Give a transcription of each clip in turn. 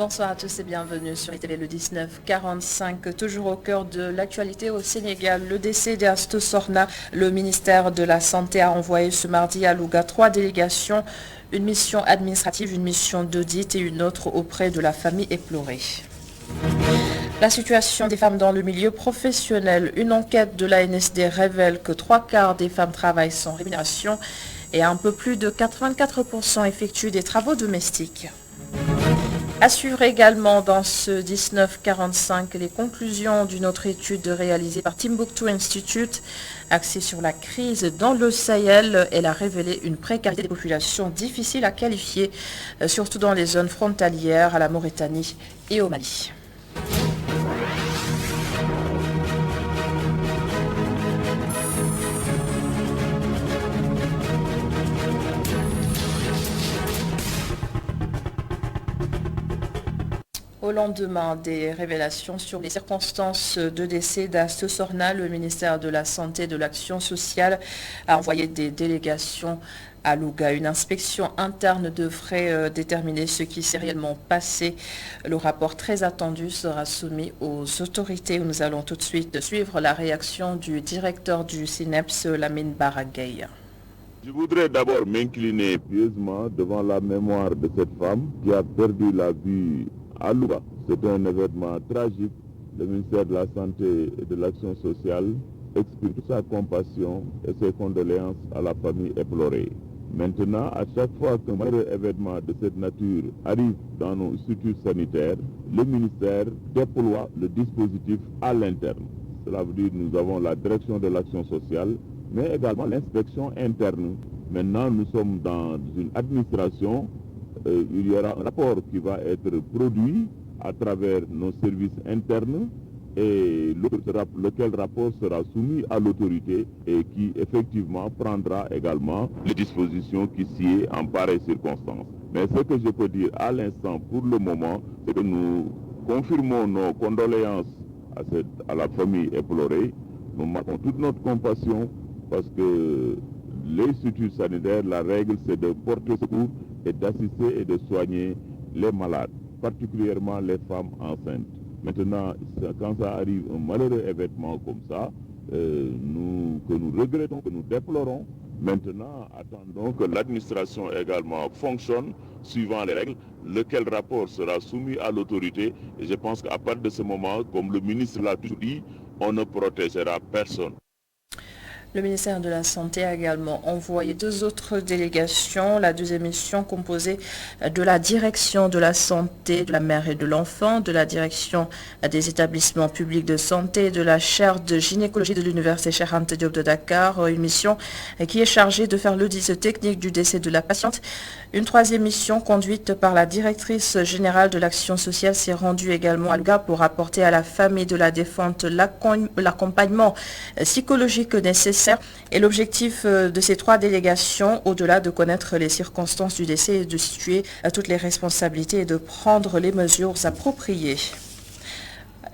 Bonsoir à tous et bienvenue sur ITV le 1945. Toujours au cœur de l'actualité au Sénégal, le décès d'Astou Sorna. Le ministère de la Santé a envoyé ce mardi à Louga 3 délégations, une mission administrative, une mission d'audit et une autre auprès de la famille éplorée. La situation des femmes dans le milieu professionnel. Une enquête de l'ANSD révèle que 3/4 des femmes travaillent sans rémunération et un peu plus de 84% effectuent des travaux domestiques. À suivre également dans ce 1945 les conclusions d'une autre étude réalisée par Timbuktu Institute axée sur la crise dans le Sahel. Elle a révélé une précarité des populations difficile à qualifier, surtout dans les zones frontalières à la Mauritanie et au Mali. Au lendemain des révélations sur les circonstances de décès d'Astou Sorna, le ministère de la Santé et de l'Action sociale a envoyé des délégations à Louga. Une inspection interne devrait déterminer ce qui s'est réellement passé. Le rapport très attendu sera soumis aux autorités. Nous allons tout de suite suivre la réaction du directeur du SINEPS, Lamine Baragay. Je voudrais d'abord m'incliner pieusement devant la mémoire de cette femme qui a perdu la vie à Louga. C'est un événement tragique. Le ministère de la Santé et de l'Action sociale exprime toute sa compassion et ses condoléances à la famille éplorée. Maintenant, à chaque fois qu'un malheureux événement de cette nature arrive dans nos structures sanitaires, le ministère déploie le dispositif à l'interne. Cela veut dire que nous avons la direction de l'action sociale, mais également l'inspection interne. Maintenant, nous sommes dans une administration. Il y aura un rapport qui va être produit à travers nos services internes et lequel rapport sera soumis à l'autorité et qui effectivement prendra également les dispositions qui s'y est en pareille circonstance. Mais ce que je peux dire à l'instant pour le moment, c'est que nous confirmons nos condoléances à la famille éplorée. Nous marquons toute notre compassion parce que les structures sanitaires, la règle c'est de porter secours et d'assister et de soigner les malades, particulièrement les femmes enceintes. Maintenant, quand ça arrive un malheureux événement comme ça, que nous regrettons, que nous déplorons, maintenant attendons que l'administration également fonctionne suivant les règles, lequel rapport sera soumis à l'autorité. Et je pense qu'à partir de ce moment, comme le ministre l'a toujours dit, on ne protégera personne. Le ministère de la Santé a également envoyé 2 autres délégations. La deuxième mission composée de la direction de la santé de la mère et de l'enfant, de la direction des établissements publics de santé et de la chaire de gynécologie de l'université Cheikh Anta Diop de Dakar. Une mission qui est chargée de faire l'audit technique du décès de la patiente. Une troisième mission conduite par la directrice générale de l'action sociale s'est rendue également à Louga pour apporter à la famille de la défunte l'accompagnement psychologique nécessaire. Et l'objectif de ces 3 délégations, au-delà de connaître les circonstances du décès, est de situer toutes les responsabilités et de prendre les mesures appropriées.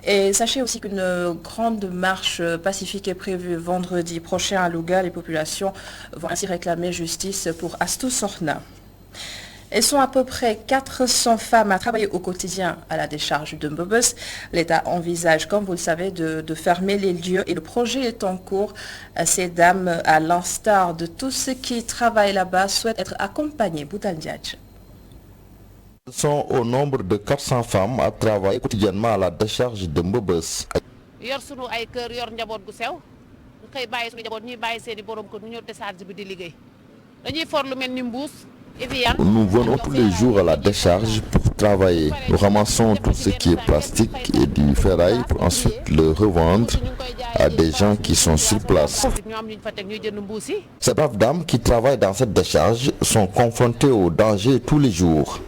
Et sachez aussi qu'une grande marche pacifique est prévue vendredi prochain à Louga. Les populations vont ainsi réclamer justice pour Astou Sorna. Elles sont à peu près 400 femmes à travailler au quotidien à la décharge de Mbobos. L'État envisage, comme vous le savez, de fermer les lieux et le projet est en cours. Ces dames, à l'instar de tous ceux qui travaillent là-bas, souhaitent être accompagnées. Boutal Diadj. Elles sont au nombre de 400 femmes à travailler quotidiennement à la décharge de Mbobos. Nous venons tous les jours à la décharge pour travailler. Nous ramassons tout ce qui est plastique et du ferraille pour ensuite le revendre à des gens qui sont sur place. Ces braves dames qui travaillent dans cette décharge sont confrontées au danger tous les jours.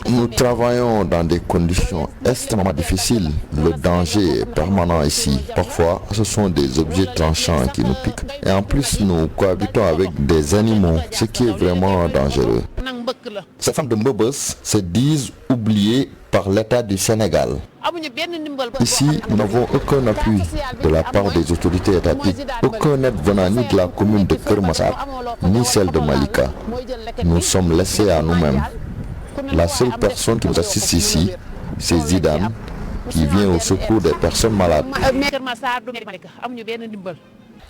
Nous travaillons dans des conditions extrêmement difficiles. Le danger est permanent ici. Parfois, ce sont des objets tranchants qui nous piquent. Et en plus, nous cohabitons avec des animaux, ce qui est vraiment dangereux. Ces femmes de Mbobos se disent oubliées par l'État du Sénégal. Ici, nous n'avons aucun appui de la part des autorités étatiques, aucun aide venant ni de la commune de Kermassar, ni celle de Malika. Nous sommes laissés à nous-mêmes. La seule personne qui nous assiste ici, c'est Zidane, qui vient au secours des personnes malades.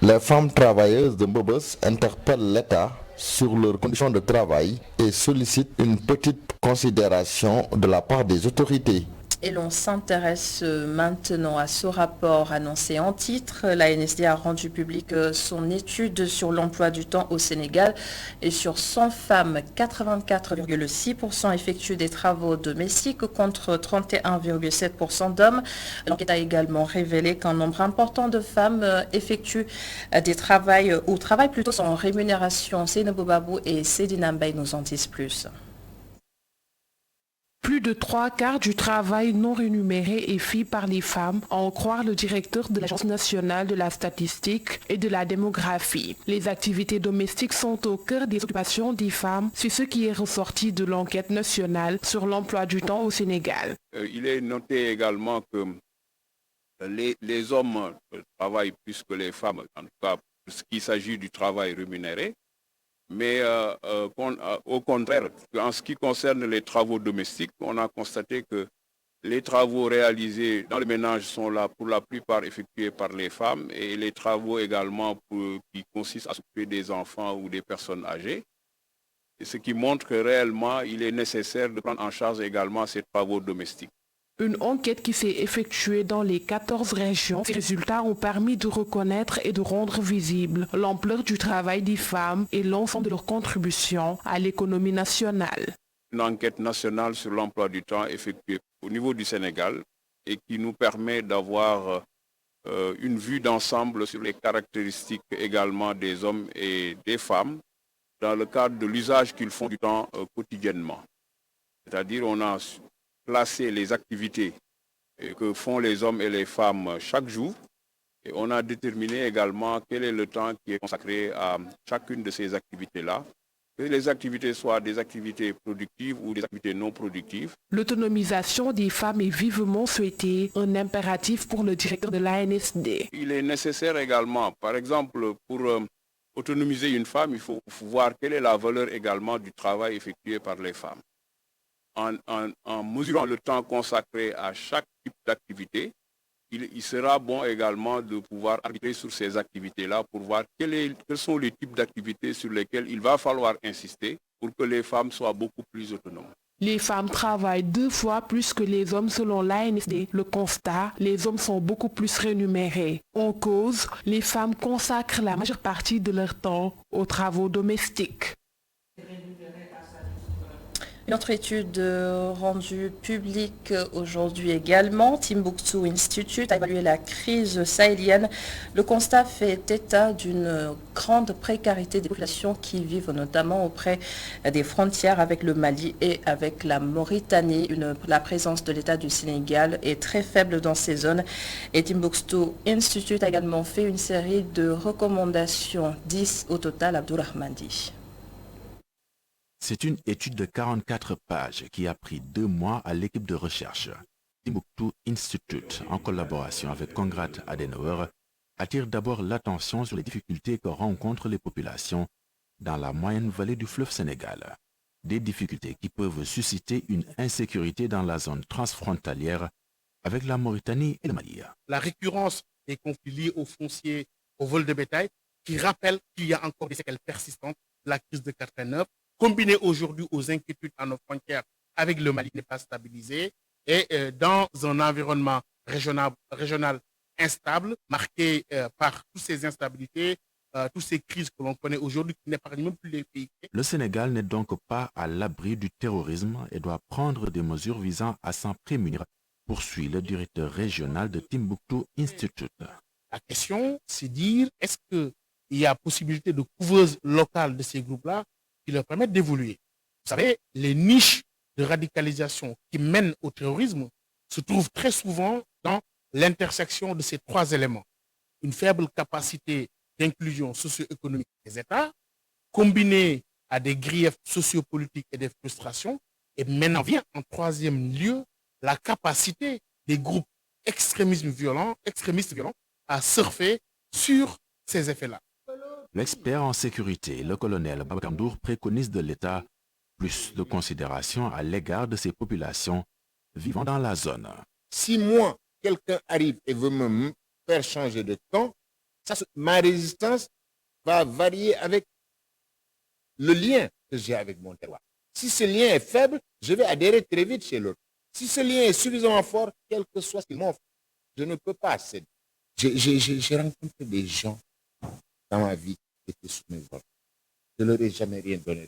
Les femmes travailleuses de Mbobos interpellent l'État sur leurs conditions de travail et sollicitent une petite considération de la part des autorités. Et l'on s'intéresse maintenant à ce rapport annoncé en titre. La NSD a rendu public son étude sur l'emploi du temps au Sénégal et sur 100 femmes, 84,6% effectuent des travaux domestiques contre 31,7% d'hommes. L'enquête a également révélé qu'un nombre important de femmes effectuent des travails ou travaillent plutôt sans rémunération. Seynabou Babou et Sedina Mbaye nous en disent plus. Plus de 3/4 du travail non rémunéré est fait par les femmes, à en croire le directeur de l'Agence nationale de la statistique et de la démographie. Les activités domestiques sont au cœur des occupations des femmes, c'est ce qui est ressorti de l'enquête nationale sur l'emploi du temps au Sénégal. Il est noté également que les hommes travaillent plus que les femmes, en tout cas pour ce qui s'agit du travail rémunéré. Mais au contraire, en ce qui concerne les travaux domestiques, on a constaté que les travaux réalisés dans le ménage sont là pour la plupart effectués par les femmes et les travaux également qui consistent à s'occuper des enfants ou des personnes âgées. Et ce qui montre que réellement, il est nécessaire de prendre en charge également ces travaux domestiques. Une enquête qui s'est effectuée dans les 14 régions. Ces résultats ont permis de reconnaître et de rendre visible l'ampleur du travail des femmes et l'ensemble de leur contribution à l'économie nationale. Une enquête nationale sur l'emploi du temps effectuée au niveau du Sénégal et qui nous permet d'avoir une vue d'ensemble sur les caractéristiques également des hommes et des femmes dans le cadre de l'usage qu'ils font du temps quotidiennement. C'est-à-dire on a placer les activités que font les hommes et les femmes chaque jour. Et on a déterminé également quel est le temps qui est consacré à chacune de ces activités-là. Que les activités soient des activités productives ou des activités non productives. L'autonomisation des femmes est vivement souhaitée, un impératif pour le directeur de l'ANSD. Il est nécessaire également, par exemple, pour autonomiser une femme, il faut voir quelle est la valeur également du travail effectué par les femmes. En mesurant le temps consacré à chaque type d'activité, il sera bon également de pouvoir arbitrer sur ces activités-là pour voir quels sont les types d'activités sur lesquelles il va falloir insister pour que les femmes soient beaucoup plus autonomes. Les femmes travaillent 2 fois plus que les hommes selon l'ANSD. Le constat, les hommes sont beaucoup plus rémunérés. En cause, les femmes consacrent la majeure partie de leur temps aux travaux domestiques. Une autre étude rendue publique aujourd'hui également, Timbuktu Institute a évalué la crise sahélienne. Le constat fait état d'une grande précarité des populations qui vivent notamment auprès des frontières avec le Mali et avec la Mauritanie. La présence de l'État du Sénégal est très faible dans ces zones. Et Timbuktu Institute a également fait une série de recommandations, 10 au total. Abdourahmandi. C'est une étude de 44 pages qui a pris 2 mois à l'équipe de recherche. Timbuktu Institute, en collaboration avec Konrad Adenauer, attire d'abord l'attention sur les difficultés que rencontrent les populations dans la moyenne vallée du fleuve Sénégal. Des difficultés qui peuvent susciter une insécurité dans la zone transfrontalière avec la Mauritanie et le Mali. La récurrence des conflits liés au foncier, au vol de bétail, qui rappelle qu'il y a encore des séquelles persistantes de la crise de 89, combiné aujourd'hui aux inquiétudes à nos frontières avec le Mali n'est pas stabilisé et dans un environnement régional instable, marqué par toutes ces instabilités, toutes ces crises que l'on connaît aujourd'hui qui n'épargnent même plus les pays. Le Sénégal n'est donc pas à l'abri du terrorisme et doit prendre des mesures visant à s'en prémunir, poursuit le directeur régional de Timbuktu Institute. La question, c'est dire, est-ce qu'il y a possibilité de couveuse locale de ces groupes-là qui leur permettent d'évoluer. Vous savez, les niches de radicalisation qui mènent au terrorisme se trouvent très souvent dans l'intersection de ces 3 éléments. Une faible capacité d'inclusion socio-économique des États, combinée à des griefs sociopolitiques et des frustrations, et maintenant vient en 3e lieu la capacité des groupes extrémistes violents à surfer sur ces effets-là. L'expert en sécurité, le colonel Babacar Ndour, préconise de l'État plus de considération à l'égard de ces populations vivant dans la zone. Si moi, quelqu'un arrive et veut me faire changer de camp, ma résistance va varier avec le lien que j'ai avec mon terroir. Si ce lien est faible, je vais adhérer très vite chez l'autre. Si ce lien est suffisamment fort, quel que soit ce qu'ils m'offrent, je ne peux pas céder. J'ai rencontré des gens dans ma vie qui étaient sous mes ordres. Je ne leur ai jamais rien donné.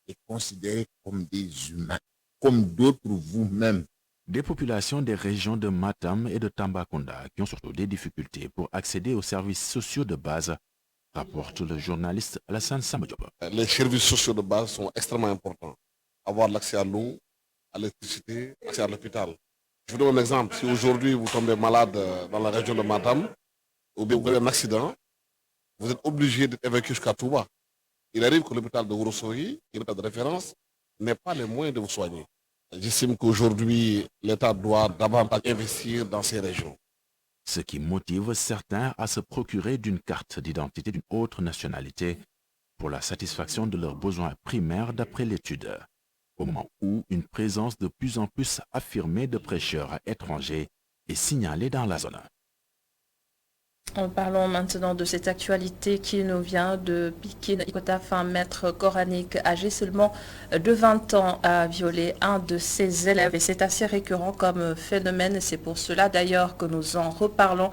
Et considérés comme des humains, comme d'autres vous-même. Des populations des régions de Matam et de Tambacounda qui ont surtout des difficultés pour accéder aux services sociaux de base, rapporte le journaliste Alassane Samba Diop. Les services sociaux de base sont extrêmement importants. Avoir l'accès à l'eau, à l'électricité, accès à l'hôpital. Je vous donne un exemple. Si aujourd'hui vous tombez malade dans la région de Matam, ou bien vous avez un accident, vous êtes obligé d'être évacué jusqu'à Touba. Il arrive que l'hôpital de Ourossogui, qui est l'hôpital de référence, n'ait pas les moyens de vous soigner. J'estime qu'aujourd'hui, l'État doit davantage investir dans ces régions. Ce qui motive certains à se procurer d'une carte d'identité d'une autre nationalité pour la satisfaction de leurs besoins primaires d'après l'étude, au moment où une présence de plus en plus affirmée de prêcheurs étrangers est signalée dans la zone. Parlons maintenant de cette actualité qui nous vient de Pikine. Ikotaf, un maître coranique âgé seulement de 20 ans, a violé un de ses élèves. Et c'est assez récurrent comme phénomène. C'est pour cela d'ailleurs que nous en reparlons,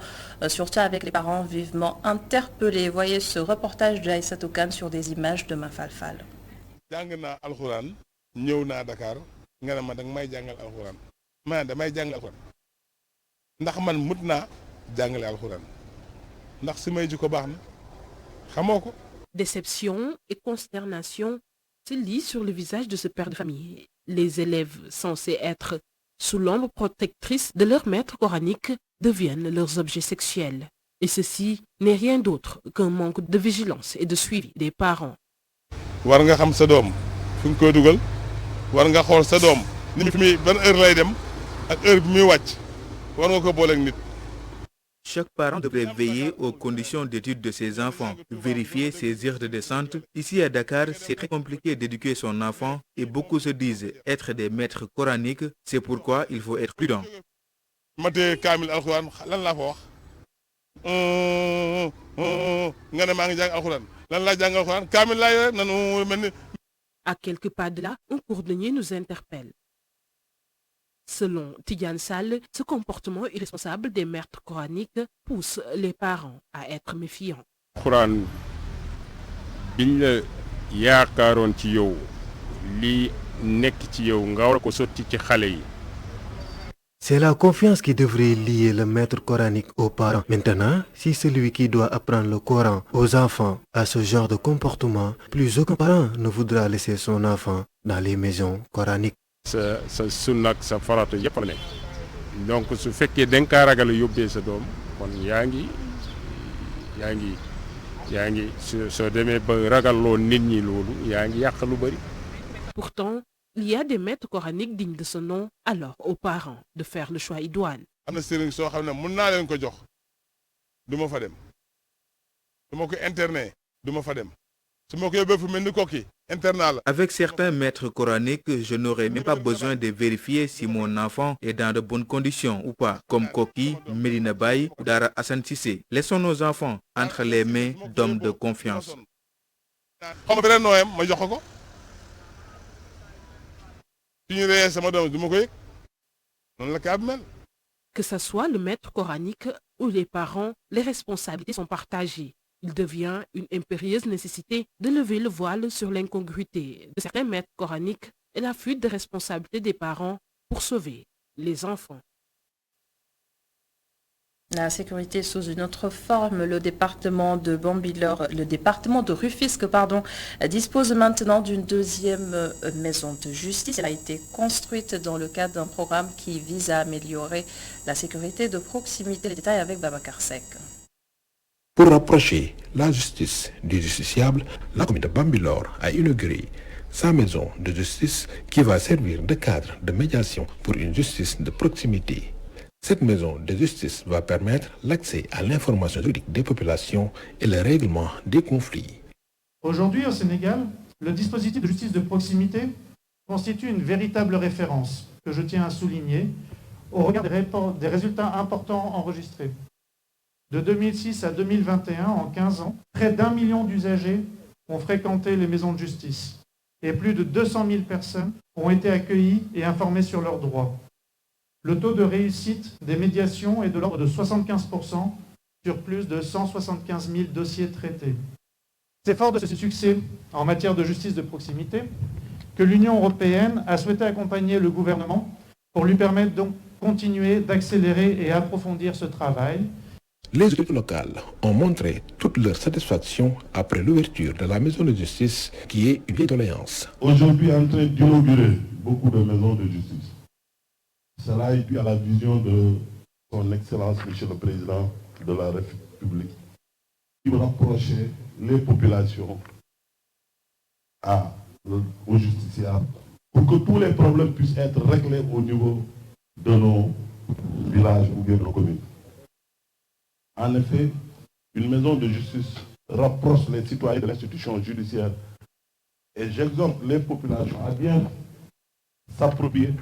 surtout avec les parents vivement interpellés. Voyez ce reportage de Aïssa Toukan sur des images de Mafalfal. Déception et consternation se lisent sur le visage de ce père de famille. Les élèves censés être sous l'ombre protectrice de leur maître coranique deviennent leurs objets sexuels. Et ceci n'est rien d'autre qu'un manque de vigilance et de suivi des parents. Chaque parent devrait veiller aux conditions d'étude de ses enfants, vérifier ses heures de descente. Ici à Dakar, c'est très compliqué d'éduquer son enfant et beaucoup se disent être des maîtres coraniques. C'est pourquoi il faut être prudent. À quelques pas de là, un cordonnier nous interpelle. Selon Tidiane Sall, ce comportement irresponsable des maîtres coraniques pousse les parents à être méfiants. C'est la confiance qui devrait lier le maître coranique aux parents. Maintenant, si celui qui doit apprendre le Coran aux enfants a ce genre de comportement, plus aucun parent ne voudra laisser son enfant dans les maisons coraniques. sa sunna ak sa farata yëpp la nekk donc su fekkee da nga kaa ragal a yóbbee sa doom kon yaa ngi soo demee ba ragalloo nit ñi loolu yaa ngi yàq lu bari. Pourtant, il y a des maîtres coraniques dignes de ce nom, alors aux parents de faire le choix idoine. am na sëriñ soo xam ne mun naa leen ko jox du ma fa dem su ma ko interné du ma fa dem su ma ko yóbbee fu mel ni kokki. Avec certains maîtres coraniques, je n'aurais même pas besoin de vérifier si mon enfant est dans de bonnes conditions ou pas, comme Koki, Medina Baye ou Dara Hassan Cissé. Laissons nos enfants entre les mains d'hommes de confiance. Que ce soit le maître coranique ou les parents, les responsabilités sont partagées. Il devient une impérieuse nécessité de lever le voile sur l'incongruité de certains maîtres coraniques et la fuite des responsabilités des parents pour sauver les enfants. La sécurité sous une autre forme, le département de Bambilor, le département de Rufisque, dispose maintenant d'une deuxième maison de justice. Elle a été construite dans le cadre d'un programme qui vise à améliorer la sécurité de proximité. Les détails avec Babacar Seck. Pour rapprocher la justice du justiciable, la commune de Bambilor a inauguré sa maison de justice qui va servir de cadre de médiation pour une justice de proximité. Cette maison de justice va permettre l'accès à l'information juridique des populations et le règlement des conflits. Aujourd'hui, au Sénégal, le dispositif de justice de proximité constitue une véritable référence que je tiens à souligner au regard des résultats importants enregistrés. De 2006 à 2021, en 15 ans, près d'1 million d'usagers ont fréquenté les maisons de justice et plus de 200 000 personnes ont été accueillies et informées sur leurs droits. Le taux de réussite des médiations est de l'ordre de 75% sur plus de 175 000 dossiers traités. C'est fort de ce succès en matière de justice de proximité que l'Union européenne a souhaité accompagner le gouvernement pour lui permettre donc de continuer d'accélérer et approfondir ce travail. Les autorités locales ont montré toute leur satisfaction après l'ouverture de la maison de justice qui est une vieille doléance. Aujourd'hui en train d'inaugurer beaucoup de maisons de justice. Cela est dû à la vision de son Excellence, Monsieur le Président de la République, qui veut rapprocher les populations aux justiciables pour que tous les problèmes puissent être réglés au niveau de nos villages ou bien de nos communes. En effet, une maison de justice rapproche les citoyens de l'institution judiciaire et j'exhorte les populations à bien s'approprier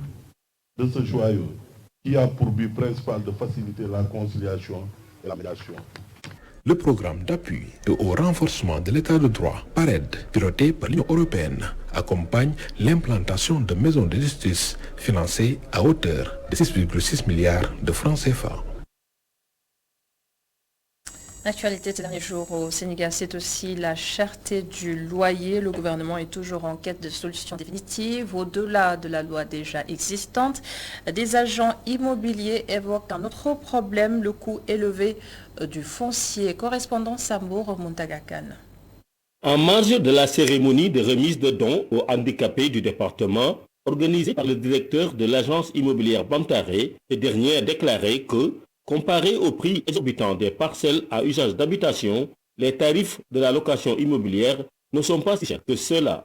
de ce joyau qui a pour but principal de faciliter la conciliation et la médiation. Le programme d'appui et au renforcement de l'état de droit, PARED, piloté par l'Union européenne, accompagne l'implantation de maisons de justice financées à hauteur de 6,6 milliards de francs CFA. L'actualité ces derniers jours au Sénégal, c'est aussi la cherté du loyer. Le gouvernement est toujours en quête de solutions définitives au-delà de la loi déjà existante. Des agents immobiliers évoquent un autre problème, le coût élevé du foncier. Correspondant Samour Montagakan. En marge de la cérémonie de remise de dons aux handicapés du département, organisée par le directeur de l'agence immobilière Bamtaré, ce dernier a déclaré que, comparé au prix exorbitant des parcelles à usage d'habitation, les tarifs de la location immobilière ne sont pas si chers que cela.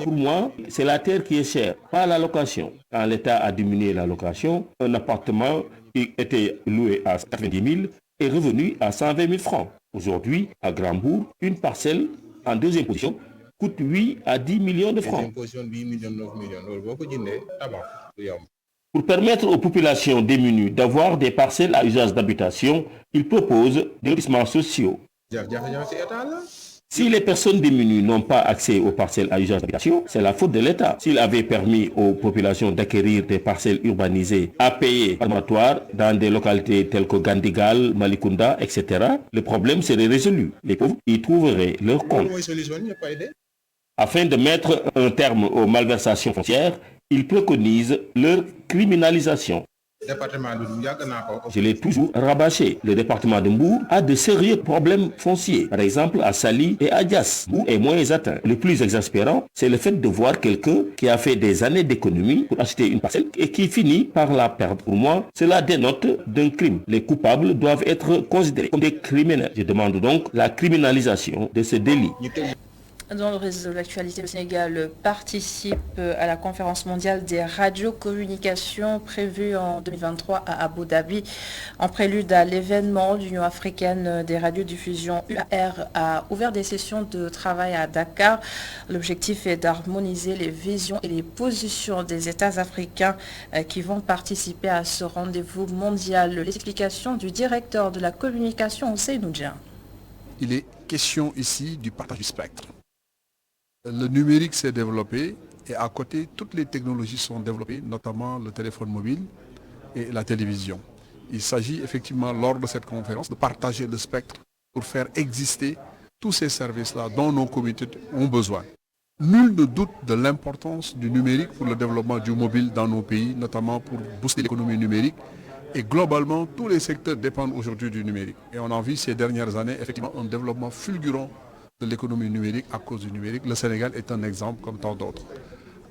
Pour moi, c'est la terre qui est chère, pas la location. Quand l'État a diminué la location, un appartement qui était loué à 90 000 est revenu à 120 000 francs. Aujourd'hui, à Grandbourg, une parcelle en deuxième position coûte 8 à 10 millions de francs. Pour permettre aux populations démunies d'avoir des parcelles à usage d'habitation, il propose des lotissements sociaux. Si les personnes démunies n'ont pas accès aux parcelles à usage d'habitation, c'est la faute de l'État. S'il avait permis aux populations d'acquérir des parcelles urbanisées à payer abattoir dans des localités telles que Gandigal, Malikunda, etc., le problème serait résolu. Les pauvres y trouveraient leur compte. Afin de mettre un terme aux malversations foncières, il préconise leur criminalisation. Je l'ai toujours rabâché. Le département de Mbour a de sérieux problèmes fonciers. Par exemple, à Sali et à Dias, Mbour est moins atteint. Le plus exaspérant, c'est le fait de voir quelqu'un qui a fait des années d'économie pour acheter une parcelle et qui finit par la perdre. Pour moi, cela dénote d'un crime. Les coupables doivent être considérés comme des criminels. Je demande donc la criminalisation de ce délit. Dans le réseau de l'actualité, le Sénégal participe à la conférence mondiale des radiocommunications prévue en 2023 à Abu Dhabi. En prélude à l'événement, l'Union africaine des radiodiffusions UAR a ouvert des sessions de travail à Dakar. L'objectif est d'harmoniser les visions et les positions des États africains qui vont participer à ce rendez-vous mondial. Les explications du directeur de la communication, Ousseynou Dia. Il est question ici du partage du spectre. Le numérique s'est développé et à côté, toutes les technologies sont développées, notamment le téléphone mobile et la télévision. Il s'agit effectivement, lors de cette conférence, de partager le spectre pour faire exister tous ces services-là dont nos communautés ont besoin. Nul ne doute de l'importance du numérique pour le développement du mobile dans nos pays, notamment pour booster l'économie numérique. Et globalement, tous les secteurs dépendent aujourd'hui du numérique. Et on a vu ces dernières années, effectivement, un développement fulgurant de l'économie numérique à cause du numérique. Le Sénégal est un exemple comme tant d'autres.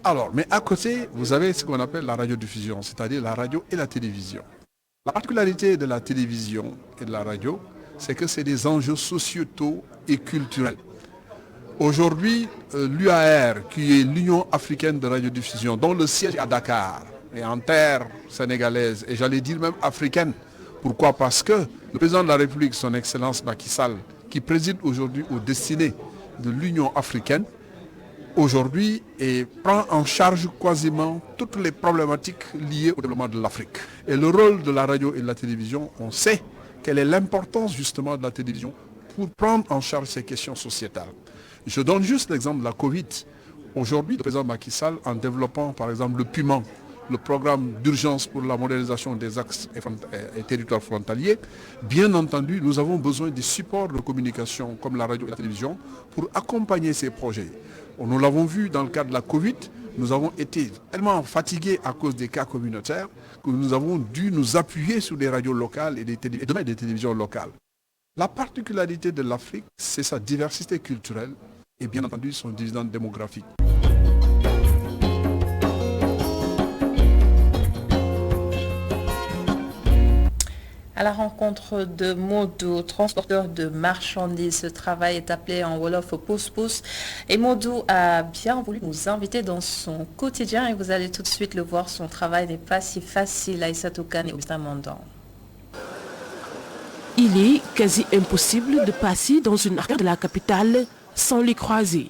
Alors, mais à côté, vous avez ce qu'on appelle la radiodiffusion, c'est-à-dire la radio et la télévision. La particularité de la télévision et de la radio, c'est que c'est des enjeux sociétaux et culturels. Aujourd'hui, l'UAR, qui est l'Union africaine de radiodiffusion, dont le siège est à Dakar, et en terre sénégalaise, et j'allais dire même africaine. Pourquoi? Parce que le président de la République, son Excellence Macky Sall, qui préside aujourd'hui aux destinées de l'Union africaine, aujourd'hui et prend en charge quasiment toutes les problématiques liées au développement de l'Afrique. Et le rôle de la radio et de la télévision, on sait quelle est l'importance justement de la télévision pour prendre en charge ces questions sociétales. Je donne juste l'exemple de la Covid. Aujourd'hui, le président Macky Sall, en développant par exemple le PUMAN, le programme d'urgence pour la modernisation des axes et territoires frontaliers, bien entendu, nous avons besoin des supports de communication comme la radio et la télévision pour accompagner ces projets. Nous l'avons vu dans le cadre de la Covid, nous avons été tellement fatigués à cause des cas communautaires que nous avons dû nous appuyer sur des radios locales et des télévisions locales. La particularité de l'Afrique, c'est sa diversité culturelle et bien entendu son dividende démographique. À la rencontre de Modou, transporteur de marchandises. Ce travail est appelé en Wolof pouce-pouce. Et Modou a bien voulu nous inviter dans son quotidien et vous allez tout de suite le voir. Son travail n'est pas si facile. Aïssatou Kane et Augustin Mandan. Il est quasi impossible de passer dans une artère de la capitale sans les croiser.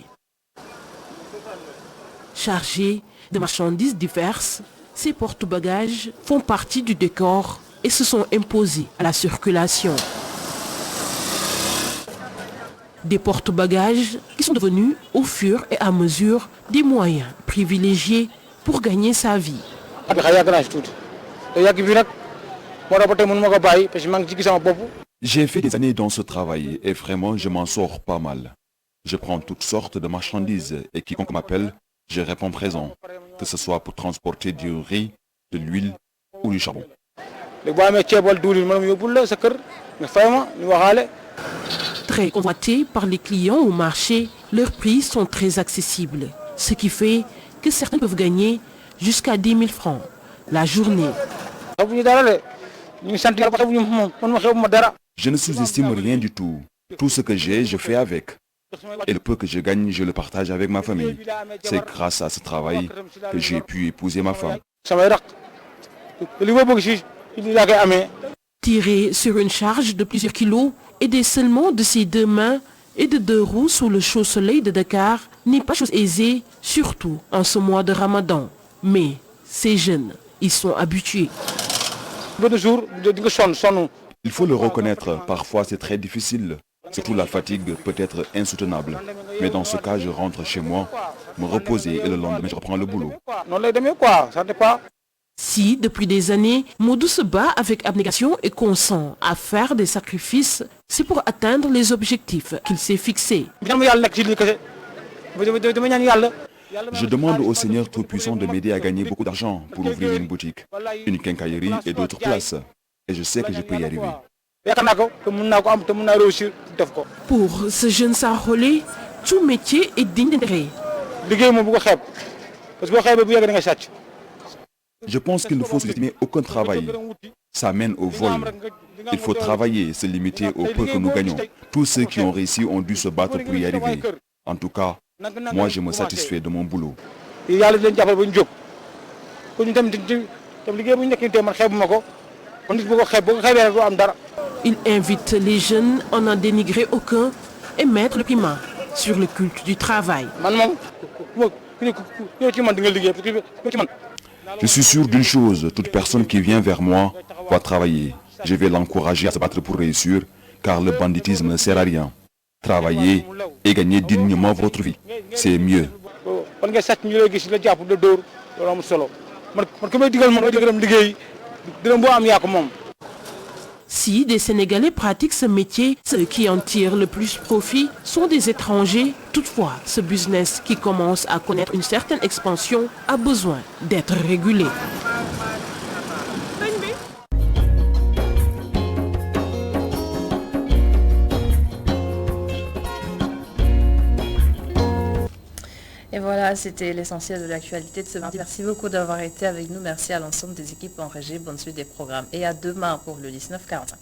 Chargés de marchandises diverses, ces porte-bagages font partie du décor et se sont imposés à la circulation. Des porte-bagages qui sont devenus au fur et à mesure des moyens privilégiés pour gagner sa vie. J'ai fait des années dans ce travail et vraiment je m'en sors pas mal. Je prends toutes sortes de marchandises et quiconque m'appelle, je réponds présent, que ce soit pour transporter du riz, de l'huile ou du charbon. Très convoités par les clients au marché, leurs prix sont très accessibles, ce qui fait que certains peuvent gagner jusqu'à 10 000 francs la journée. Je ne sous-estime rien du tout. Tout ce que j'ai, je fais avec. Et le peu que je gagne, je le partage avec ma famille. C'est grâce à ce travail que j'ai pu épouser ma femme. Tiré sur une charge de plusieurs kilos, aider seulement de ses deux mains et de deux roues sous le chaud soleil de Dakar n'est pas chose aisée, surtout en ce mois de Ramadan. Mais ces jeunes, ils sont habitués. Il faut le reconnaître, parfois c'est très difficile. Surtout la fatigue peut être insoutenable. Mais dans ce cas, je rentre chez moi, me reposer et le lendemain je reprends le boulot. Si, depuis des années, Modou se bat avec abnégation et consent à faire des sacrifices, c'est pour atteindre les objectifs qu'il s'est fixés. Je demande au Seigneur Tout-Puissant de m'aider à gagner beaucoup d'argent pour ouvrir une boutique, une quincaillerie et d'autres places. Et je sais que je peux y arriver. Pour ce jeune s'enrôler, tout métier est digne d'intérêt. Je pense qu'il ne faut sous-estimer aucun travail. Ça mène au vol. Il faut travailler, se limiter au peu que nous gagnons. Tous ceux qui ont réussi ont dû se battre pour y arriver. En tout cas, moi je me satisfais de mon boulot. Il invite les jeunes à n'en dénigrer aucun et mettre le primat sur le culte du travail. Je suis sûr d'une chose, toute personne qui vient vers moi va travailler. Je vais l'encourager à se battre pour réussir, car le banditisme ne sert à rien. Travaillez et gagnez dignement votre vie. C'est mieux. Si des Sénégalais pratiquent ce métier, ceux qui en tirent le plus profit sont des étrangers. Toutefois, ce business qui commence à connaître une certaine expansion a besoin d'être régulé. Et voilà, c'était l'essentiel de l'actualité de ce mardi. Merci beaucoup d'avoir été avec nous. Merci à l'ensemble des équipes en régie. Bonne suite des programmes. Et à demain pour le 19h45.